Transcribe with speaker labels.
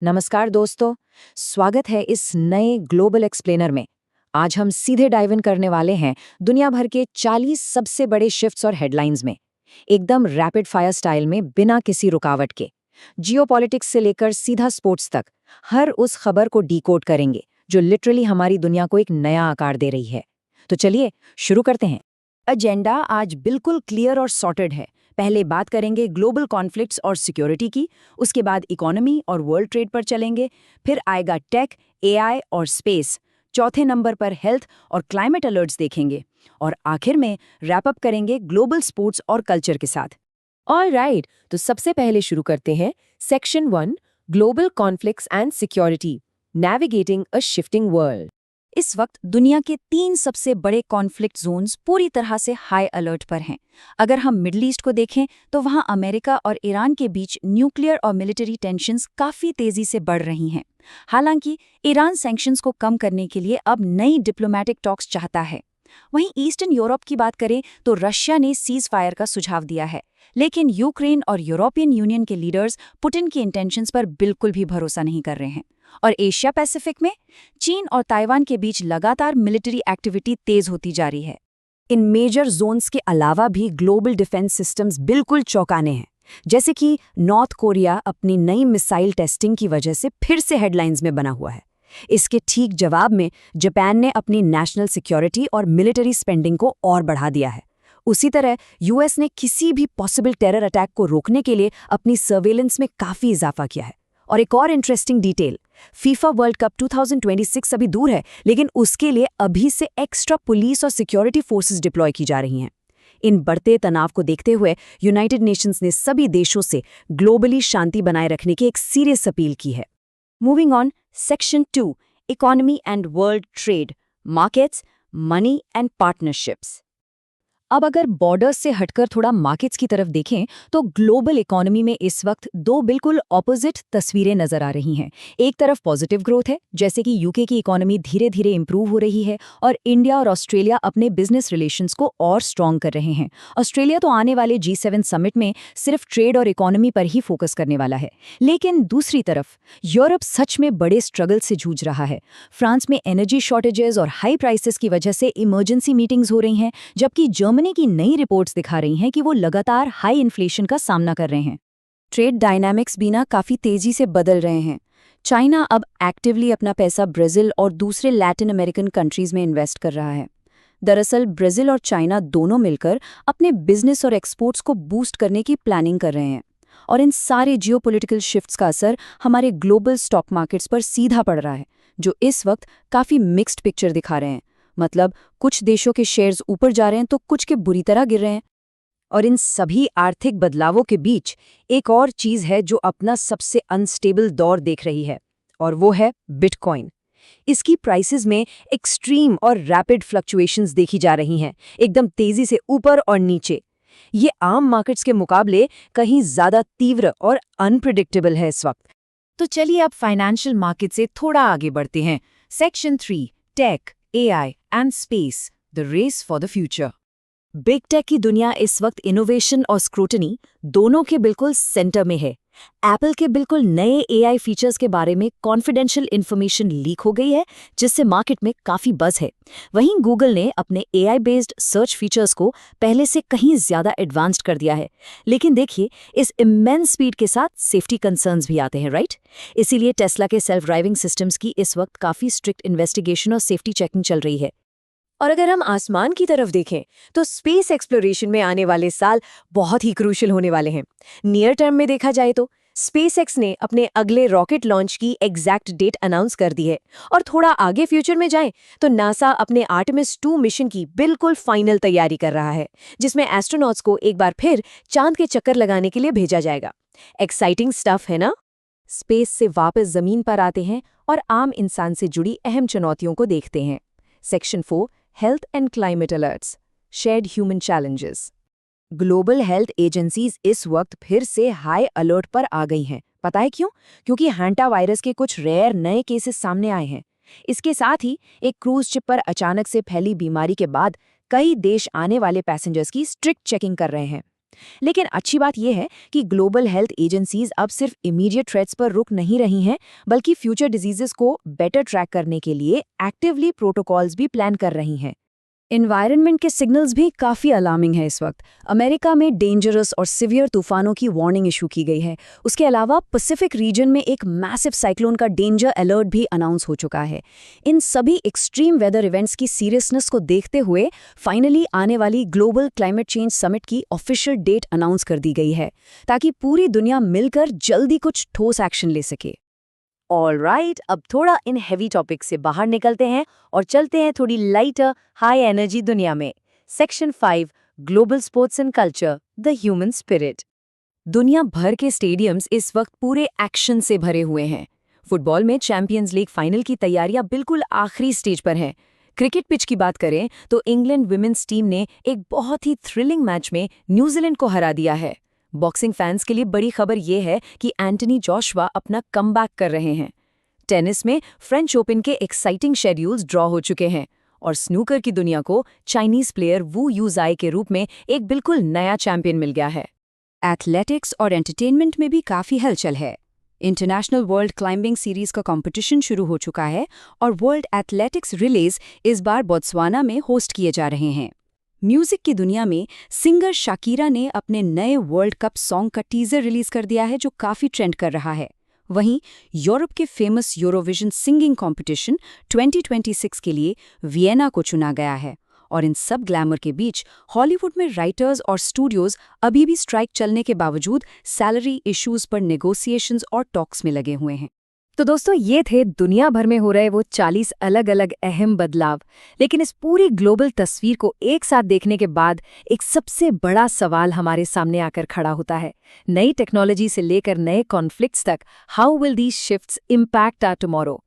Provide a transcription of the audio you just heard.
Speaker 1: नमस्कार दोस्तों, स्वागत है इस नए ग्लोबल एक्सप्लेनर में। आज हम सीधे डाइव इन करने वाले हैं दुनिया भर के 40 सबसे बड़े शिफ्ट्स और हेडलाइंस में, एकदम रैपिड फायर स्टाइल में, बिना किसी रुकावट के। जियोपॉलिटिक्स से लेकर सीधा स्पोर्ट्स तक हर उस खबर को डीकोड करेंगे जो लिटरली हमारी दुनिया को एक नया आकार दे रही है। तो चलिए शुरू करते हैं। एजेंडा आज बिल्कुल क्लियर और सॉर्टेड है। पहले बात करेंगे ग्लोबल कॉन्फ्लिक्ट्स और सिक्योरिटी की, उसके बाद इकोनॉमी और वर्ल्ड ट्रेड पर चलेंगे, फिर आएगा टेक, एआई और स्पेस, चौथे नंबर पर हेल्थ और क्लाइमेट अलर्ट्स देखेंगे, और आखिर में रैप अप करेंगे ग्लोबल स्पोर्ट्स और कल्चर के साथ।
Speaker 2: ऑलराइट, तो सबसे पहले शुरू करते हैं section 1, global conflicts and security, navigating a shifting world.
Speaker 1: इस वक्त दुनिया के 3 सबसे बड़े कॉन्फ्लिक्ट जोन्स पूरी तरह से हाई अलर्ट पर हैं। अगर हम मिडल ईस्ट को देखें तो वहां अमेरिका और ईरान के बीच न्यूक्लियर और मिलिट्री टेंशन्स काफी तेजी से बढ़ रही हैं। हालांकि ईरान सैंक्शंस को कम करने के लिए अब नई डिप्लोमेटिक टॉक्स चाहता है। वहीं ईस्टर्न यूरोप की बात करें तो रशिया ने सीज फायर का सुझाव दिया है, लेकिन यूक्रेन और यूरोपियन यूनियन के लीडर्स पुतिन की इंटेंशंस पर बिल्कुल भी भरोसा नहीं कर रहे हैं। और एशिया पैसिफिक में चीन और ताइवान के बीच लगातार मिलिट्री एक्टिविटी तेज होती जा रही है। इन मेजर जोन्स के अलावा भी ग्लोबल डिफेंस सिस्टम्स बिल्कुल चौंकाने हैं, जैसे कि नॉर्थ कोरिया अपनी नई मिसाइल टेस्टिंग की वजह से फिर से हेडलाइंस में बना हुआ है। इसके ठीक जवाब में जापान ने अपनी नेशनल सिक्योरिटी और मिलिट्री स्पेंडिंग को और बढ़ा दिया है। उसी तरह यूएस ने किसी भी पॉसिबल टेरर अटैक को रोकने के लिए अपनी सर्वेलेंस में काफी इजाफा किया है। और एक और interesting detail, FIFA world cup 2026 अभी दूर है, लेकिन उसके लिए अभी से एक्स्ट्रा पुलिस और सिक्योरिटी फोर्सेस डिप्लॉय की जा रही हैं। इन बढ़ते तनाव को देखते हुए यूनाइटेड नेशंस ने सभी देशों से ग्लोबली शांति बनाए रखने की एक सीरियस अपील की है। Moving on, section 2, economy and world trade, markets, money and partnerships. अब अगर बॉर्डर्स से हटकर थोड़ा मार्केट्स की तरफ देखें तो ग्लोबल इकोनॉमी में इस वक्त 2 बिल्कुल ऑपोजिट तस्वीरें नजर आ रही हैं। एक तरफ पॉजिटिव ग्रोथ है, जैसे कि यूके की इकोनॉमी धीरे धीरे इंप्रूव हो रही है और इंडिया और ऑस्ट्रेलिया अपने बिजनेस रिलेशंस को और स्ट्रॉन्ग कर रहे हैं। ऑस्ट्रेलिया तो आने वाले G7 समिट में सिर्फ ट्रेड और इकोनॉमी पर ही फोकस करने वाला है। लेकिन दूसरी तरफ यूरोप सच में बड़े स्ट्रगल से जूझ रहा है। फ्रांस में एनर्जी शॉर्टेजेस और हाई प्राइसेस की वजह से इमरजेंसी मीटिंग्स हो रही हैं, जबकि जर्मनी की नई रिपोर्ट्स दिखा रही हैं कि वो लगातार हाई इन्फ्लेशन का सामना कर रहे हैं। ट्रेड डायनामिक्स भी काफी तेजी से बदल रहे हैं। चाइना अब एक्टिवली अपना पैसा ब्राजील और दूसरे लैटिन अमेरिकन कंट्रीज में इन्वेस्ट कर रहा है। दरअसल ब्राजील और चाइना दोनों मिलकर अपने बिजनेस और एक्सपोर्ट्स को बूस्ट करने की प्लानिंग कर रहे हैं। और इन सारे जियोपॉलिटिकल शिफ्ट्स का असर हमारे ग्लोबल स्टॉक मार्केट्स पर सीधा पड़ रहा है, जो इस वक्त काफी मिक्स्ड पिक्चर दिखा रहे हैं। मतलब कुछ देशों के शेयर्स ऊपर जा रहे हैं तो कुछ के बुरी तरह गिर रहे हैं। और इन सभी आर्थिक बदलावों के बीच एक और चीज है जो अपना सबसे अनस्टेबल दौर देख रही है, और वो है बिटकॉइन। इसकी प्राइसेस में एक्सट्रीम और रैपिड फ्लक्चुएशंस देखी जा रही हैं, एकदम तेजी से ऊपर और नीचे। ये आम मार्केट्स के मुकाबले कहीं ज्यादा तीव्र और अनप्रिडिक्टेबल है इस वक्त। तो चलिए अब फाइनेंशियल मार्केट से थोड़ा आगे बढ़ते हैं। Section 3, tech, AI and space, the race for the future। Big tech की दुनिया इस वक्त इनोवेशन और स्क्रूटनी दोनों के बिल्कुल सेंटर में है। एप्पल के बिल्कुल नए AI फीचर्स के बारे में कॉन्फिडेंशियल इंफॉर्मेशन लीक हो गई है, जिससे मार्केट में काफी बज़ है। वहीं गूगल ने अपने AI बेस्ड सर्च फीचर्स को पहले से कहीं ज्यादा एडवांस्ड कर दिया है। लेकिन देखिए, इस इमेंस स्पीड के साथ सेफ्टी कंसर्न्स भी आते हैं, राइट? इसीलिए टेस्ला के सेल्फ ड्राइविंग सिस्टम्स की इस वक्त काफी स्ट्रिक्ट इन्वेस्टिगेशन और सेफ्टी चेकिंग चल रही है।
Speaker 2: और अगर हम आसमान की तरफ देखें तो स्पेस एक्सप्लोरेशन में आने वाले साल बहुत ही क्रूशियल होने वाले हैं। नियर टर्म में देखा जाए तो स्पेसएक्स ने अपने अगले रॉकेट लॉन्च की एग्जैक्ट डेट अनाउंस कर दी है, और थोड़ा आगे फ्यूचर में जाएं तो नासा अपने आर्टेमिस 2 मिशन की बिल्कुल फाइनल तैयारी कर रहा है, जिसमें एस्ट्रोनॉट्स को एक बार फिर चांद के चक्कर लगाने के लिए भेजा जाएगा। एक्साइटिंग स्टफ है ना? स्पेस से वापस जमीन पर आते हैं और आम इंसान से जुड़ी अहम चुनौतियों को देखते हैं। Section 4, health and climate alerts, shared human challenges. Global health agencies इस वक्त फिर से हाई अलर्ट पर आ गई हैं। पता है क्यों? क्योंकि हैंटा वायरस के कुछ रेयर नए केसेस सामने आए हैं। इसके साथ ही एक क्रूज शिप पर अचानक से फैली बीमारी के बाद कई देश आने वाले पैसेंजर्स की स्ट्रिक्ट चेकिंग कर रहे हैं। लेकिन अच्छी बात यह है कि ग्लोबल हेल्थ एजेंसीज अब सिर्फ इमीडिएट थ्रेट्स पर रुक नहीं रही हैं, बल्कि फ्यूचर डिजीजेस को बेटर ट्रैक करने के लिए एक्टिवली प्रोटोकॉल्स भी प्लान कर रही हैं।
Speaker 1: एनवायरनमेंट के सिग्नल्स भी काफ़ी अलार्मिंग है इस वक्त। अमेरिका में डेंजरस और सिवियर तूफानों की वार्निंग इशू की गई है। उसके अलावा पैसिफिक रीजन में एक मैसिव साइक्लोन का डेंजर अलर्ट भी अनाउंस हो चुका है। इन सभी एक्सट्रीम वेदर इवेंट्स की सीरियसनेस को देखते हुए फाइनली आने वाली ग्लोबल क्लाइमेट चेंज समिट की ऑफिशियल डेट अनाउंस कर दी गई है, ताकि पूरी दुनिया मिलकर जल्दी कुछ ठोस एक्शन ले सके।
Speaker 2: ऑलराइट, अब थोड़ा इन हेवी टॉपिक से बाहर निकलते हैं और चलते हैं थोड़ी लाइटर हाई एनर्जी दुनिया में। Section 5, global sports and culture, the human spirit. दुनिया भर के स्टेडियम्स इस वक्त पूरे एक्शन से भरे हुए हैं। फुटबॉल में चैंपियंस लीग फाइनल की तैयारियां बिल्कुल आखिरी स्टेज पर हैं। क्रिकेट पिच की बात करें तो इंग्लैंड विमेंस टीम ने एक बहुत ही थ्रिलिंग मैच में न्यूजीलैंड को हरा दिया है। बॉक्सिंग फैंस के लिए बड़ी खबर यह है कि एंटनी जॉशुआ अपना कमबैक कर रहे हैं। टेनिस में फ्रेंच ओपन के एक्साइटिंग शेड्यूल्स ड्रॉ हो चुके हैं और स्नूकर की दुनिया को चाइनीज प्लेयर वू यूजाई के रूप में एक बिल्कुल नया चैंपियन मिल गया है।
Speaker 1: एथलेटिक्स और एंटरटेनमेंट में भी काफ़ी हलचल है। इंटरनेशनल वर्ल्ड क्लाइंबिंग सीरीज का कंपटीशन शुरू हो चुका है और वर्ल्ड एथलेटिक्स रिलेज इस बार बोत्सवाना में होस्ट किए जा रहे हैं। म्यूजिक की दुनिया में सिंगर शाकिरा ने अपने नए वर्ल्ड कप सॉन्ग का टीजर रिलीज कर दिया है, जो काफ़ी ट्रेंड कर रहा है। वहीं यूरोप के फेमस यूरोविजन सिंगिंग कंपटीशन 2026 के लिए वियना को चुना गया है। और इन सब ग्लैमर के बीच हॉलीवुड में राइटर्स और स्टूडियोज अभी भी स्ट्राइक चलने के बावजूद सैलरी इश्यूज पर नेगोशिएशंस और टॉक्स में लगे हुए हैं।
Speaker 2: तो दोस्तों, ये थे दुनिया भर में हो रहे वो 40 अलग अलग अहम बदलाव। लेकिन इस पूरी ग्लोबल तस्वीर को एक साथ देखने के बाद एक सबसे बड़ा सवाल हमारे सामने आकर खड़ा होता है। नई टेक्नोलॉजी से लेकर नए कॉन्फ्लिक्ट्स तक, how will these shifts impact our tomorrow?